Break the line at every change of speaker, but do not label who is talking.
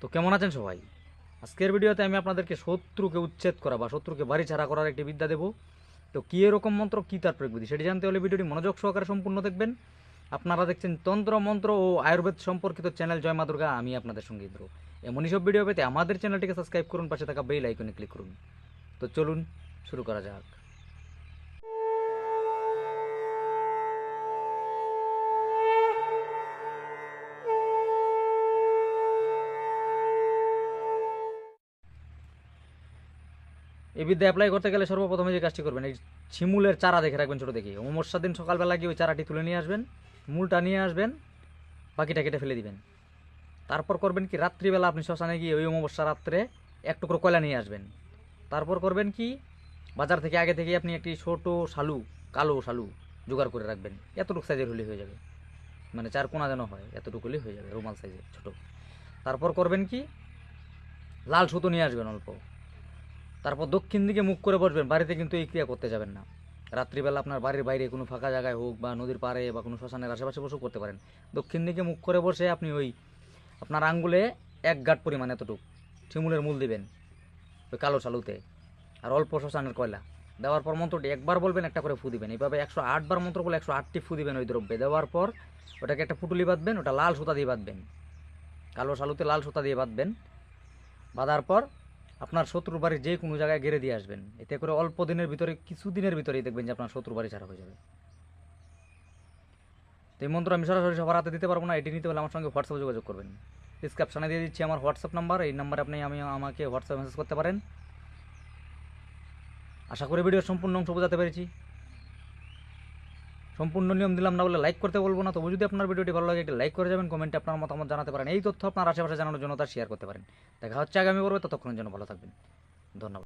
তো কেমন আছেন সবাই? আজকের ভিডিওতে আমি আপনাদেরকে শত্রুকে উচ্ছেদ করা বা শত্রুকে বাড়ি ছাড়া করার একটি বিদ্যা দেব। তো কী এরকম মন্ত্র, কী তার প্রয়োগ সেটি জানতে হলে ভিডিওটি মনোযোগ সহকারে সম্পূর্ণ দেখবেন। আপনারা দেখছেন তন্ত্র মন্ত্র ও আয়ুর্বেদ সম্পর্কিত চ্যানেল জয় মা দুর্গা। আমি আপনাদের সঙ্গে ইন্দ্র। এমনই সব ভিডিও পেতে আমাদের চ্যানেলটিকে সাবস্ক্রাইব করুন, পাশে থাকা বেল আইকনে ক্লিক করুন। তো চলুন শুরু করা যাক। এই বিদ্যা অ্যাপ্লাই করতে গেলে সর্বপ্রথমে যে কাজটি করবেন, এই শিমুলের চারা দেখে রাখবেন ছোটো দেখে। অমাবস্যার দিন সকালবেলা গিয়ে ওই চারাটি তুলে নিয়ে আসবেন, মূলটা নিয়ে আসবেন, বাকিটা কেটে ফেলে দিবেন। তারপর করবেন কি, রাত্রিবেলা আপনি শ্মশানে গিয়ে ওই অমাবস্যা রাত্রে এক টুকরো কয়লা নিয়ে আসবেন। তারপর করবেন কি, বাজার থেকে আগে থেকে আপনি একটি ছোটো শালু, কালো শালু জোগাড় করে রাখবেন। এতটুকু সাইজের হলে হয়ে যাবে, মানে চার কোনা যেন হয়, এতটুকু হলেই হয়ে যাবে, রুমাল সাইজের ছোটো। তারপর করবেন কি, লাল সুতো নিয়ে আসবেন অল্প। তারপর দক্ষিণ দিকে মুখ করে বসবেন। বাড়িতে কিন্তু এই ক্রিয়া করতে যাবেন না। রাত্রিবেলা আপনার বাড়ির বাইরে কোনো ফাঁকা জায়গায় হোক বা নদীর পাড়ে বা কোনো শ্মশানের আশেপাশে বসেও করতে পারেন। দক্ষিণ দিকে মুখ করে বসে আপনি ওই আপনার আঙ্গুলে এক গাঁট পরিমাণ এতটুক শিমুলের মূল দিবেন ওই কালো শালুতে, আর অল্প শ্মশানের কয়লা দেওয়ার পর মন্ত্রটি একবার বলবেন, একটা করে ফু দিবেন। এইভাবে 108 বার মন্ত্র বলে 108টি ফু দিবেন ওই দ্রব্যে। দেওয়ার পর ওটাকে একটা পুটুলি বাঁধবেন, ওটা লাল সুতা দিয়ে বাঁধবেন, কালো শালুতে লাল সুতা দিয়ে বাঁধবেন। বাঁধার পর আপনার শত্রুর বাড়ির যে কোনো জায়গায় গেড়ে দিয়ে আসবেন। এতে করে অল্প দিনের ভিতরে, কিছু দিনের ভিতরেই দেখবেন যে আপনার শত্রু বাড়ি ছাড়া হয়ে যাবে। তো এই মন্ত্র আমি সরাসরি সবার হাতে দিতে পারবো না। এটি নিতে হলে আমার সঙ্গে হোয়াটসঅ্যাপে যোগাযোগ করবেন। ডিসক্রিপশানে দিয়ে দিচ্ছি আমার হোয়াটসঅ্যাপ নাম্বার। এই নাম্বারে আপনি আমাকে হোয়াটসঅ্যাপ মেসেজ করতে পারেন। আশা করি ভিডিওর সম্পূর্ণ অংশ বোঝাতে পেরেছি। সম্পূর্ণ নিয়ম দিলাম না বলে লাইক করতে বলবো না। তবু যদি আপনার ভিডিওটি ভালো লাগে, একটি লাইক করে যাবেন, কমেন্টে আপনার মতামত জানাতে পারেন। এই তথ্য আপনার আশেপাশে জানানোর জন্য তা শেয়ার করতে পারেন। দেখা হচ্ছে আগামী পর্বে, ততক্ষণের জন্য ভালো থাকবেন। ধন্যবাদ।